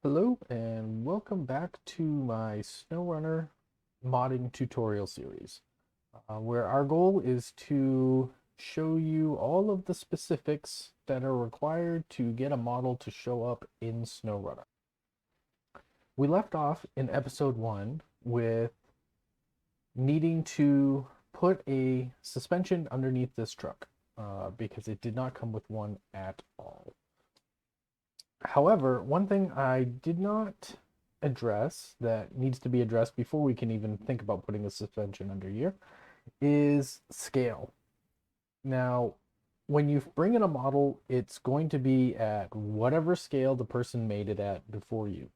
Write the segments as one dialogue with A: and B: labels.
A: Hello and welcome back to my SnowRunner modding tutorial series, where our goal is to show you all of the specifics that are required to get a model to show up in SnowRunner. We left off in episode 1 with needing to put a suspension underneath this truck because it did not come with one at all. However, one thing I did not address that needs to be addressed before we can even think about putting a suspension under here is scale. Now, when you bring in a model, it's going to be at whatever scale the person made it at before you.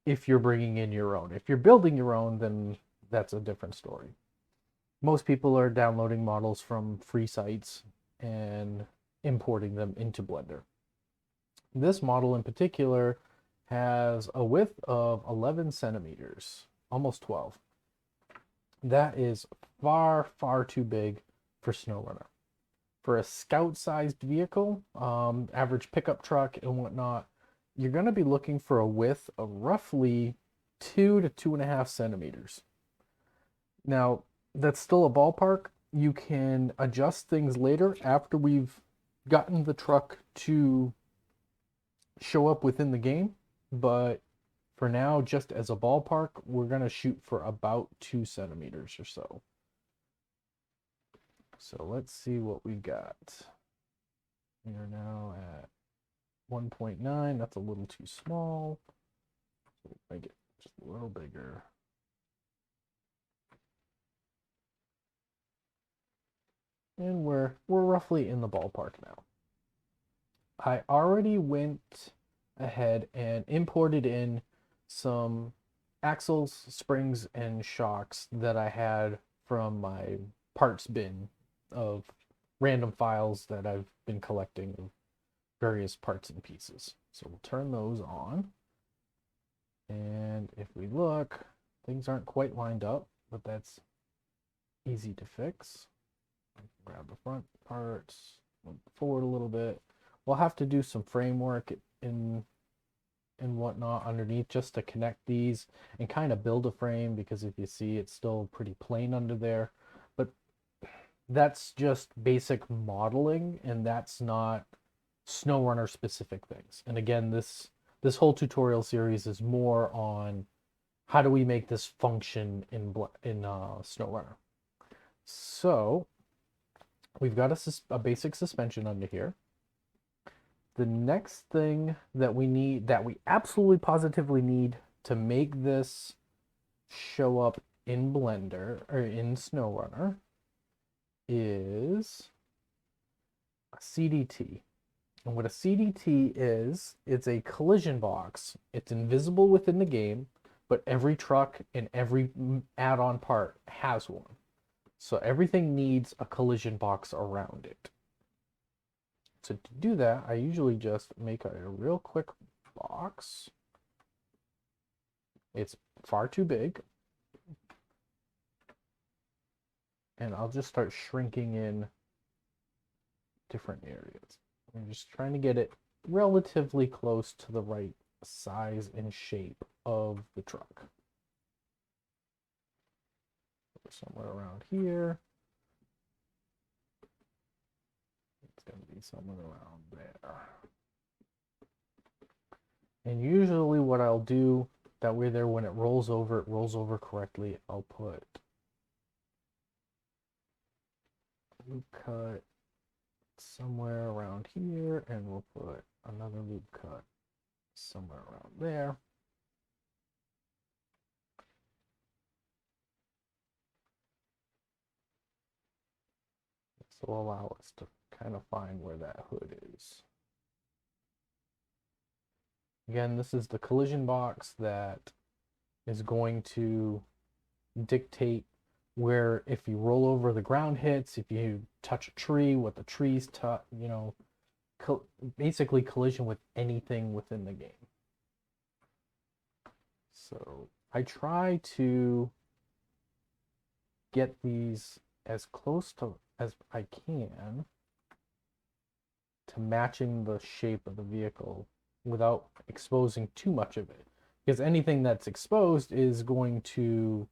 A: If you're bringing in your own. If you're building your own, then that's a different story. Most people are downloading models from free sites and importing them into Blender. This model in particular has a width of 11 centimeters, almost 12. That is far, far too big for SnowRunner. For a scout-sized vehicle, average pickup truck and whatnot, you're going to be looking for a width of roughly 2 to 2.5 centimeters. Now, that's still a ballpark. You can adjust things later after we've gotten the truck to show up within the game, but for now, just as a ballpark, we're going to shoot for about 2 centimeters or so. So let's see what we got. We are now at 1.9. That's a little too small. So we'll make it just a little bigger. And we're roughly in the ballpark now. I already went ahead and imported in some axles, springs, and shocks that I had from my parts bin of random files that I've been collecting of various parts and pieces. So we'll turn those on. And if we look, things aren't quite lined up, but that's easy to fix. Grab the front parts, move forward a little bit. We'll have to do some framework and whatnot underneath just to connect these and kind of build a frame, because if you see, it's still pretty plain under there. But that's just basic modeling, and that's not SnowRunner specific things. And again, this whole tutorial series is more on how do we make this function in SnowRunner. So we've got a basic suspension under here. The next thing that we need, that we absolutely positively need to make this show up in Blender or in SnowRunner, is a CDT. And what a CDT is, it's a collision box. It's invisible within the game, but every truck and every add-on part has one. So everything needs a collision box around it. So to do that, I usually just make a real quick box. It's far too big. And I'll just start shrinking in different areas. I'm just trying to get it relatively close to the right size and shape of the truck. Somewhere around here. Going to be somewhere around there. And usually what I'll do, that way there, when it rolls over correctly, I'll put loop cut somewhere around here, and we'll put another loop cut somewhere around there. This will allow us to kind of find where that hood is. Again, this is the collision box that is going to dictate where, if you roll over, the ground hits, if you touch a tree, what the trees touch, you know, basically collision with anything within the game. So I try to get these as close to as I can to matching the shape of the vehicle without exposing too much of it. Because anything that's exposed is going to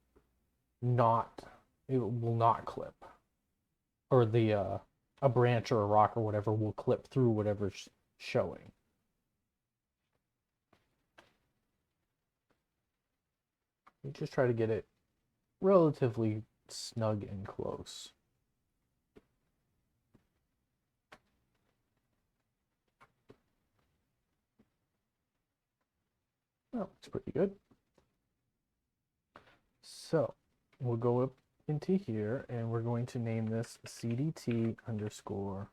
A: it will not clip. Or a branch or a rock or whatever will clip through whatever's showing. You just try to get it relatively snug and close. Oh, it's pretty good. So we'll go up into here and we're going to name this CDT underscore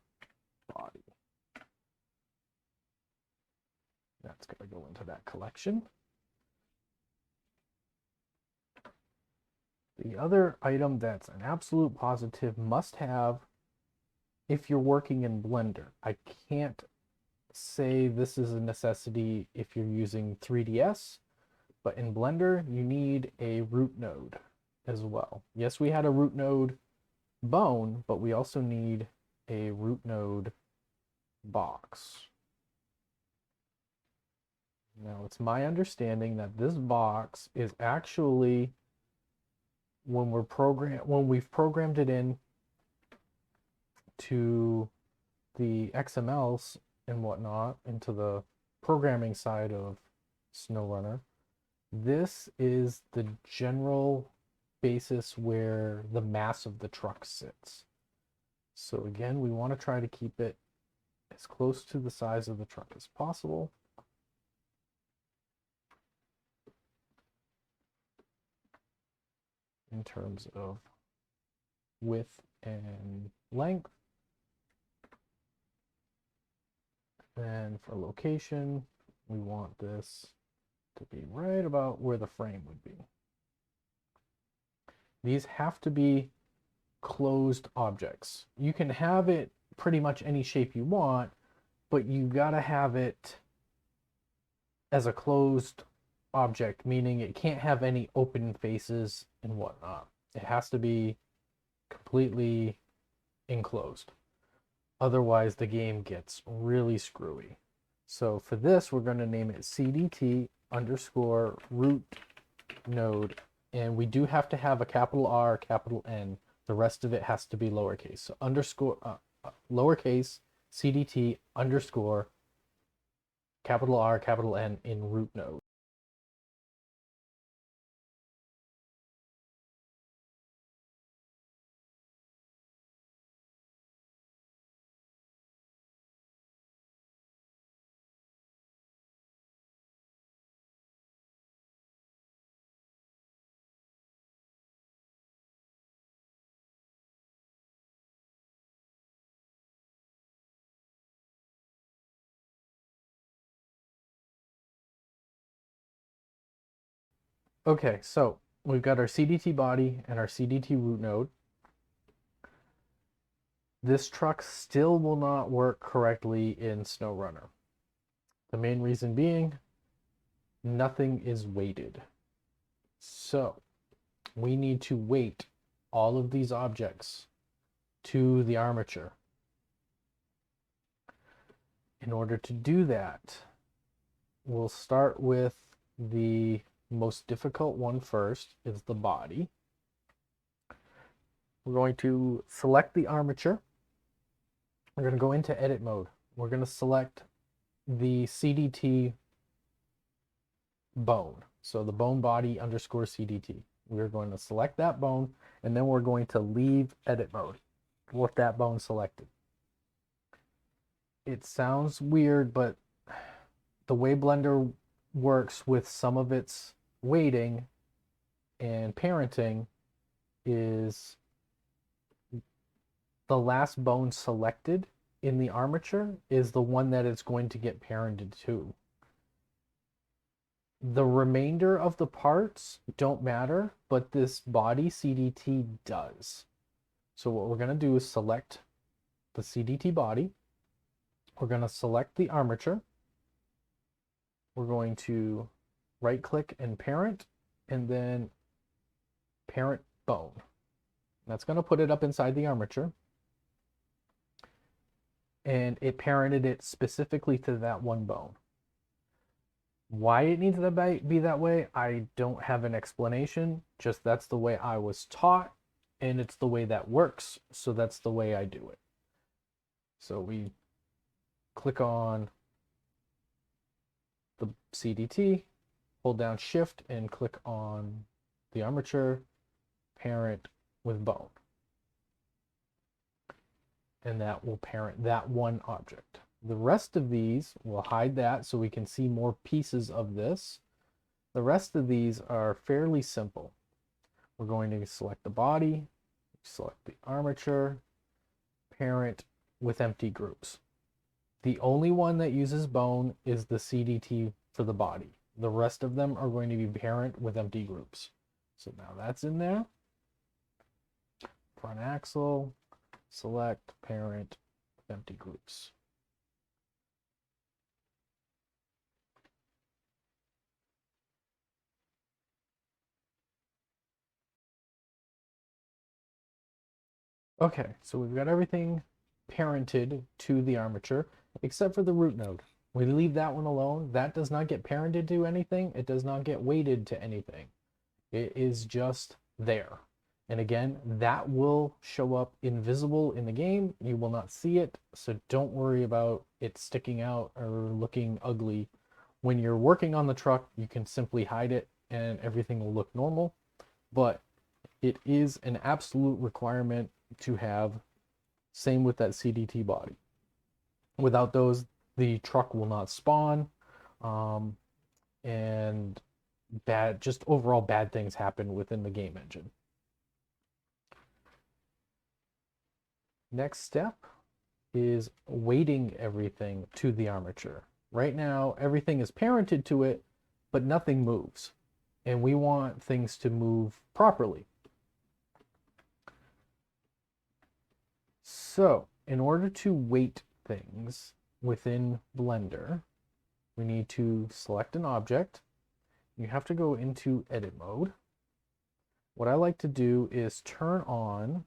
A: body. That's going to go into that collection. The other item that's an absolute positive must have if you're working in Blender. I can't say this is a necessity if you're using 3ds, but in Blender you need a RootNode as well. Yes, we had a RootNode bone, but we also need a RootNode box. Now it's my understanding that this box is actually, when we've programmed it in to the XMLs and whatnot, into the programming side of SnowRunner, this is the general basis where the mass of the truck sits. So again, we want to try to keep it as close to the size of the truck as possible. In terms of width and length. Then for location, we want this to be right about where the frame would be. These have to be closed objects. You can have it pretty much any shape you want, but you gotta have it as a closed object, meaning it can't have any open faces and whatnot. It has to be completely enclosed. Otherwise, the game gets really screwy. So for this, we're going to name it CDT underscore RootNode. And we do have to have a capital R, capital N. The rest of it has to be lowercase. So underscore, lowercase CDT underscore capital R, capital N in RootNode. Okay, so we've got our CDT body and our CDT RootNode. This truck still will not work correctly in SnowRunner. The main reason being, nothing is weighted. So we need to weight all of these objects to the armature. In order to do that, we'll start with the most difficult one first, is the body. We're going to select the armature. We're going to go into edit mode. We're going to select the CDT bone. So the bone body underscore CDT. We're going to select that bone, and then we're going to leave edit mode with that bone selected. It sounds weird, but the way Blender works with some of its weighting and parenting is the last bone selected in the armature is the one that it's going to get parented to. The remainder of the parts don't matter, but this body CDT does. So what we're going to do is select the CDT body. We're going to select the armature. We're going to right click and parent, and then parent bone. That's going to put it up inside the armature. And it parented it specifically to that one bone. Why it needs to be that way, I don't have an explanation. Just that's the way I was taught, and it's the way that works, so that's the way I do it. So we click on the CDT, hold down Shift, and click on the armature parent with bone. And that will parent that one object. The rest of these, we'll hide that so we can see more pieces of this. The rest of these are fairly simple. We're going to select the body, select the armature, parent with empty groups. The only one that uses bone is the CDT for the body. The rest of them are going to be parent with empty groups. So now that's in there. Front axle, select parent with empty groups. Okay, so we've got everything parented to the armature, except for the root node. We leave that one alone. That does not get parented to anything. It does not get weighted to anything. It is just there. And again, that will show up invisible in the game. You will not see it, so don't worry about it sticking out or looking ugly. When you're working on the truck, you can simply hide it and everything will look normal. But it is an absolute requirement to have. Same with that CDT body. Without those, the truck will not spawn, and just overall bad things happen within the game engine. Next step is weighting everything to the armature. Right now, everything is parented to it, but nothing moves. And we want things to move properly. So, in order to weight things within Blender, we need to select an object. You have to go into edit mode. What I like to do is turn on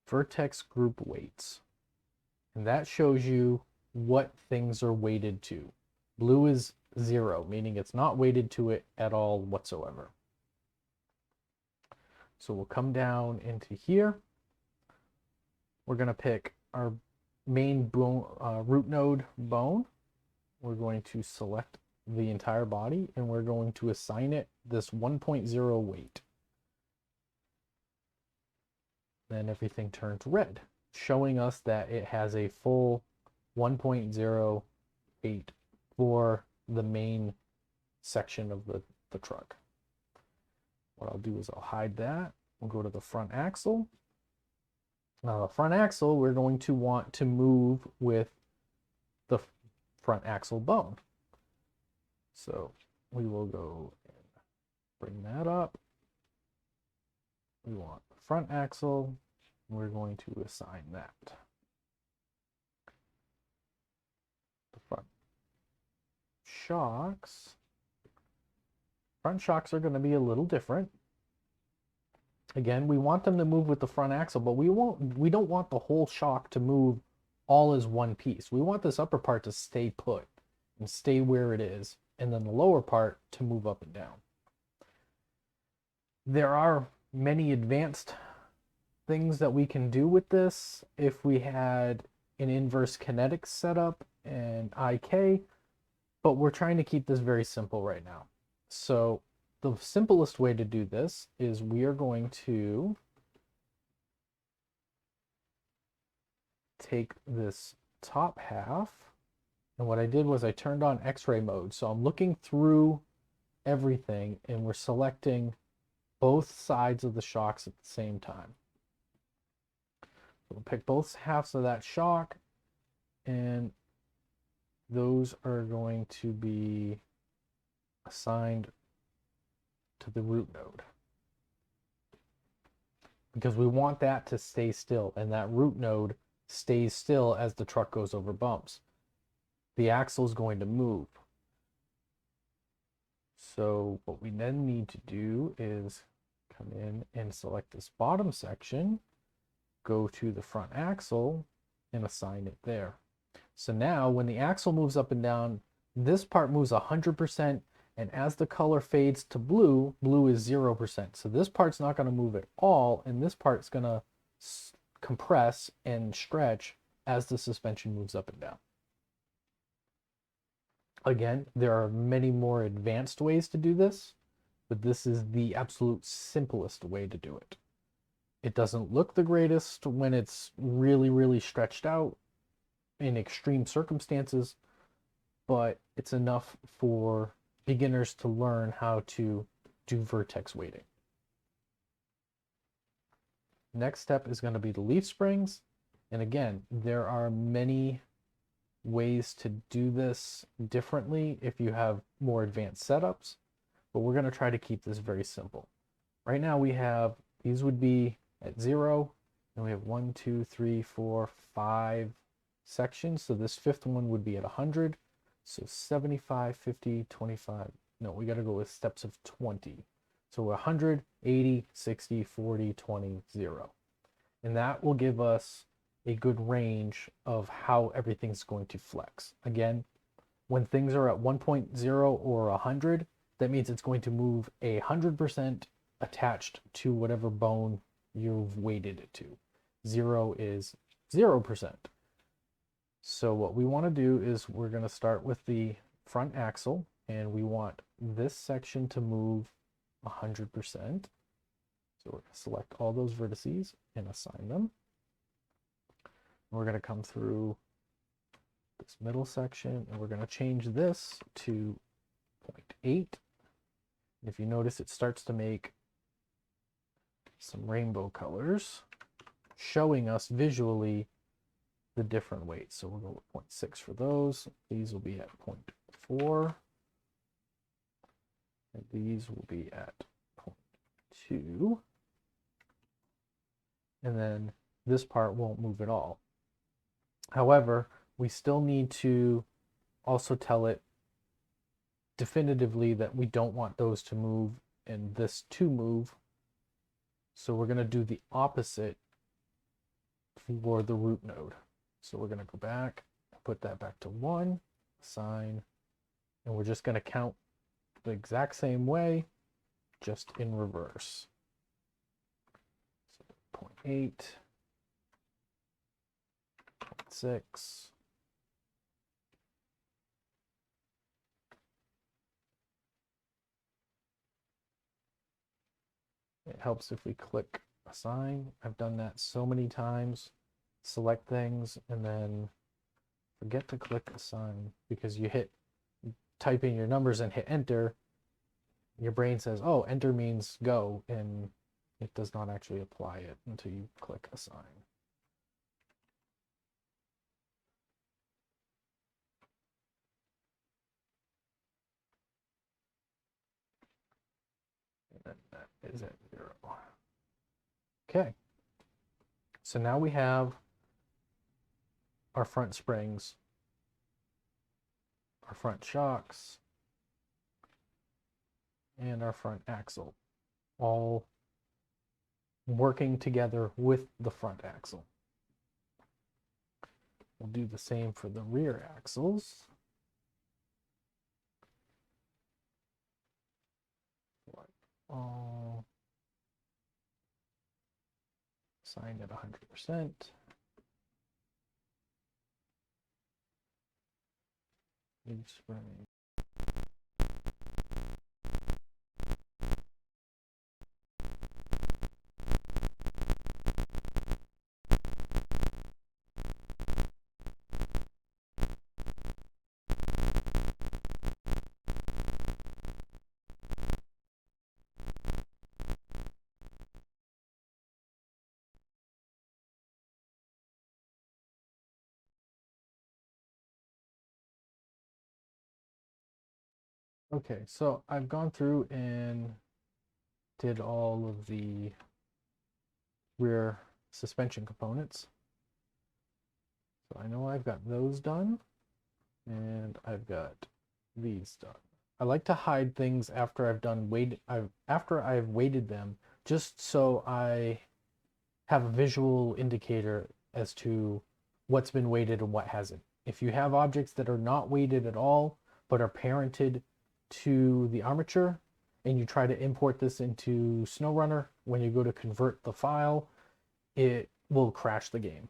A: Vertex group weights. And that shows you what things are weighted to. Blue is 0, meaning it's not weighted to it at all whatsoever. So we'll come down into here. We're going to pick our main bone, root node bone. We're going to select the entire body and we're going to assign it this 1.0 weight. Then everything turns red, showing us that it has a full 1.0 weight for the main section of the truck. What I'll do is I'll hide that. We'll go to the front axle. Now the front axle, we're going to want to move with the front axle bone. So we will go and bring that up. We want the front axle. We're going to assign that. The front shocks. Front shocks are going to be a little different. Again, we want them to move with the front axle, but we don't want the whole shock to move all as one piece. We want this upper part to stay put and stay where it is, and then the lower part to move up and down. There are many advanced things that we can do with this if we had an inverse kinetics setup and IK, but we're trying to keep this very simple right now. So the simplest way to do this is we are going to take this top half, and what I did was I turned on X-ray mode. So I'm looking through everything and we're selecting both sides of the shocks at the same time. We'll pick both halves of that shock, and those are going to be assigned to the root node, because we want that to stay still, and that root node stays still as the truck goes over bumps. The axle is going to move. So what we then need to do is come in and select this bottom section, go to the front axle and assign it there. So now when the axle moves up and down, this part moves 100%, and as the color fades to blue, blue is 0%. So this part's not going to move at all, and this part's going to compress and stretch as the suspension moves up and down. Again, there are many more advanced ways to do this, but this is the absolute simplest way to do it. It doesn't look the greatest when it's really, really stretched out in extreme circumstances, but it's enough for beginners to learn how to do vertex weighting. Next step is going to be the leaf springs. And again, there are many ways to do this differently if you have more advanced setups, but we're going to try to keep this very simple. Right now we have, these would be at 0, and we have 1, 2, 3, 4, 5 sections. So this fifth one would be at 100. So 75, 50, 25. No, we got to go with steps of 20. So 100, 80, 60, 40, 20, 0. And that will give us a good range of how everything's going to flex. Again, when things are at 1.0 or 100, that means it's going to move 100% attached to whatever bone you've weighted it to. 0 is 0%. So what we want to do is we're going to start with the front axle, and we want this section to move 100%. So we're going to select all those vertices and assign them. We're going to come through this middle section, and we're going to change this to 0.8. If you notice, it starts to make some rainbow colors, showing us visually the different weights. So we'll go with 0.6 for those. These will be at 0.4. And these will be at 0.2. And then this part won't move at all. However, we still need to also tell it definitively that we don't want those to move and this to move. So we're going to do the opposite for the root node. So we're going to go back, put that back to 1, assign, and we're just going to count the exact same way, just in reverse. So 0.8, 0.6, it helps if we click assign. I've done that so many times. Select things and then forget to click assign because you type in your numbers and hit enter. Your brain says, oh, enter means go, and it does not actually apply it until you click assign. And then that is at 0. Okay. So now we have our front springs, our front shocks, and our front axle, all working together with the front axle. We'll do the same for the rear axles. All assigned at 100%. Leaf spring. Okay, so I've gone through and did all of the rear suspension components. So I know I've got those done, and I've got these done. I like to hide things after I've done after I've weighted them, just so I have a visual indicator as to what's been weighted and what hasn't. If you have objects that are not weighted at all, but are parented to the Armature, and you try to import this into SnowRunner, when you go to convert the file, it will crash the game.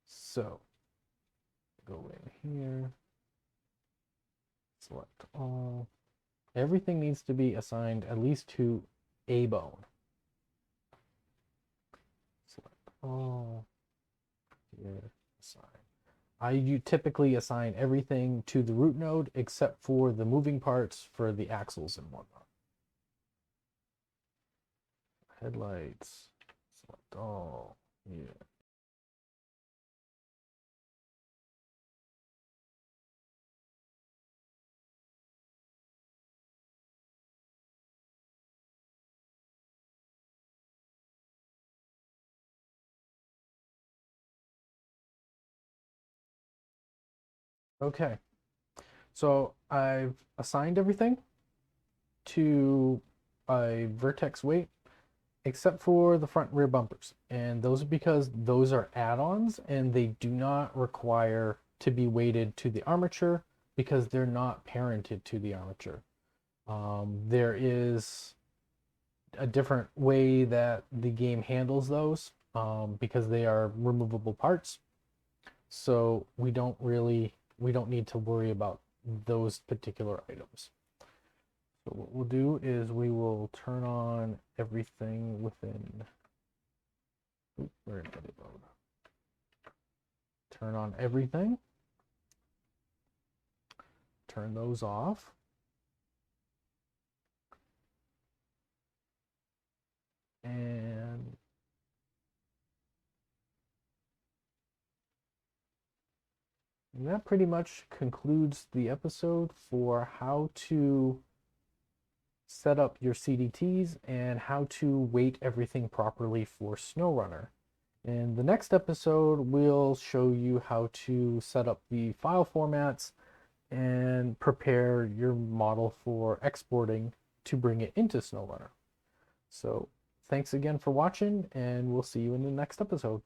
A: So go in here, select all. Everything needs to be assigned at least to a bone. Select all. Here, assign. You typically assign everything to the root node except for the moving parts for the axles and whatnot. Headlights, select all. Yeah. Okay, so I've assigned everything to a vertex weight except for the front and rear bumpers. And those are because those are add-ons and they do not require to be weighted to the armature because they're not parented to the armature. There is a different way that the game handles those because they are removable parts. So we don't need to worry about those particular items. So what we'll do is we will turn on everything within, where did it go? Turn on everything. Turn those off. And that pretty much concludes the episode for how to set up your CDTs and how to weight everything properly for SnowRunner. In the next episode, we'll show you how to set up the file formats and prepare your model for exporting to bring it into SnowRunner. So thanks again for watching, and we'll see you in the next episode.